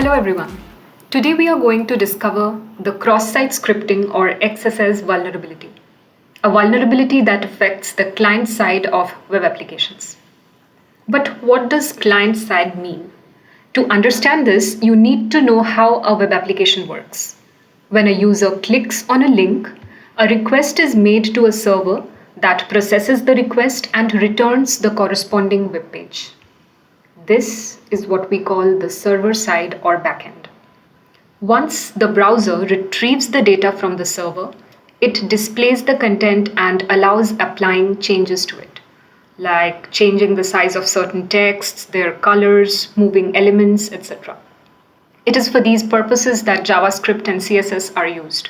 Hello everyone. Today we are going to discover the cross-site scripting or XSS vulnerability, a vulnerability that affects the client side of web applications. But what does client side mean? To understand this, you need to know how a web application works. When a user clicks on a link, a request is made to a server that processes the request and returns the corresponding web page. This is what we call the server side or backend. Once the browser retrieves the data from the server, it displays the content and allows applying changes to it, like changing the size of certain texts, their colors, moving elements, etc. It is for these purposes that JavaScript and CSS are used.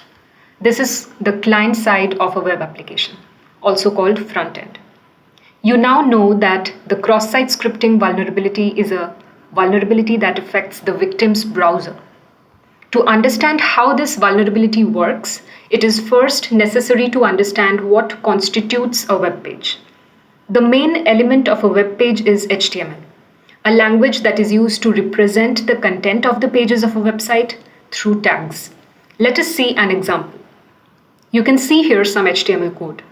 This is the client side of a web application, also called front end. You now know that the cross-site scripting vulnerability is a vulnerability that affects the victim's browser. To understand how this vulnerability works, it is first necessary to understand what constitutes a web page. The main element of a web page is HTML, a language that is used to represent the content of the pages of a website through tags. Let us see an example. You can see here some HTML code.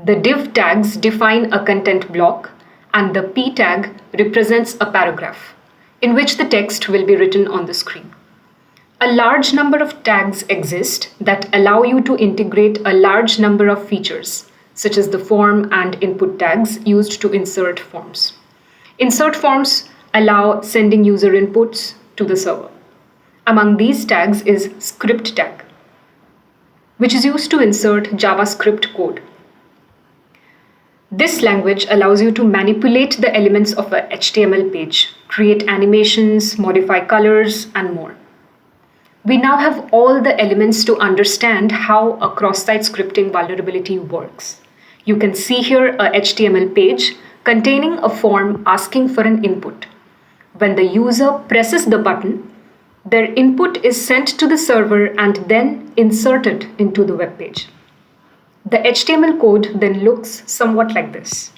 The div tags define a content block, and the p tag represents a paragraph, in which the text will be written on the screen. A large number of tags exist that allow you to integrate a large number of features, such as the form and input tags used to insert forms. Insert forms allow sending user inputs to the server. Among these tags is script tag, which is used to insert JavaScript code. This language allows you to manipulate the elements of a HTML page, create animations, modify colors, and more. We now have all the elements to understand how a cross-site scripting vulnerability works. You can see here a HTML page containing a form asking for an input. When the user presses the button, their input is sent to the server and then inserted into the web page. The HTML code then looks somewhat like this.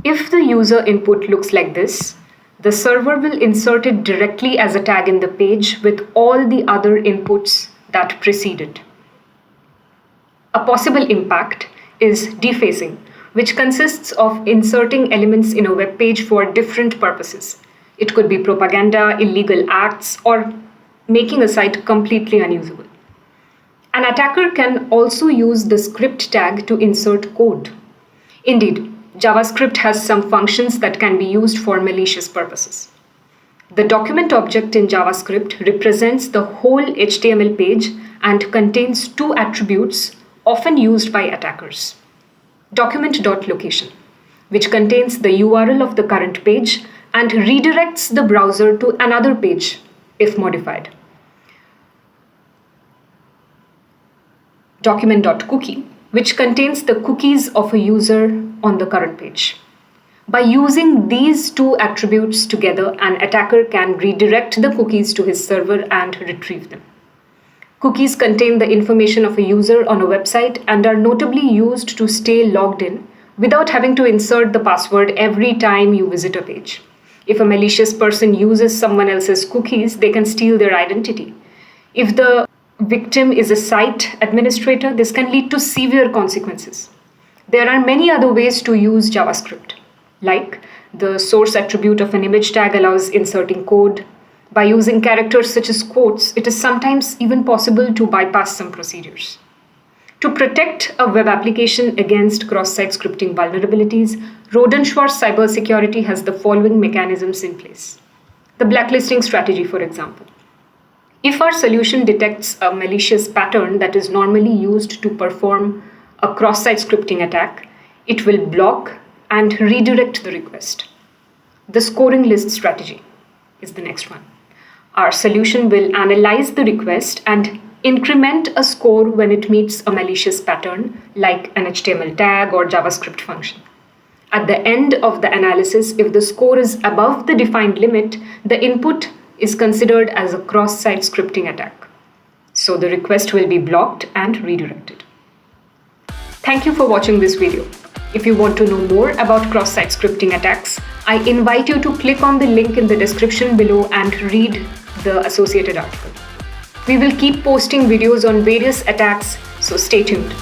If the user input looks like this, the server will insert it directly as a tag in the page with all the other inputs that precede it. A possible impact is defacing, which consists of inserting elements in a web page for different purposes. It could be propaganda, illegal acts, or making a site completely unusable. An attacker can also use the script tag to insert code. Indeed, JavaScript has some functions that can be used for malicious purposes. The document object in JavaScript represents the whole HTML page and contains two attributes often used by attackers. Document.location, which contains the URL of the current page and redirects the browser to another page if modified. Document.cookie, which contains the cookies of a user on the current page. By using these two attributes together, an attacker can redirect the cookies to his server and retrieve them. Cookies contain the information of a user on a website and are notably used to stay logged in without having to insert the password every time you visit a page. If a malicious person uses someone else's cookies, they can steal their identity. If the victim is a site administrator, this can lead to severe consequences. There are many other ways to use JavaScript, like the source attribute of an image tag allows inserting code. By using characters such as quotes, it is sometimes even possible to bypass some procedures. To protect a web application against cross-site scripting vulnerabilities, ROHDE and SCHWARZ CYBERSECURITY has the following mechanisms in place. The blacklisting strategy, for example. If our solution detects a malicious pattern that is normally used to perform a cross-site scripting attack, it will block and redirect the request. The scoring list strategy is the next one. Our solution will analyze the request and increment a score when it meets a malicious pattern like an HTML tag or JavaScript function. At the end of the analysis, if the score is above the defined limit, the input is considered as a cross-site scripting attack. So the request will be blocked and redirected. Thank you for watching this video. If you want to know more about cross-site scripting attacks, I invite you to click on the link in the description below and read the associated article. We will keep posting videos on various attacks, so stay tuned.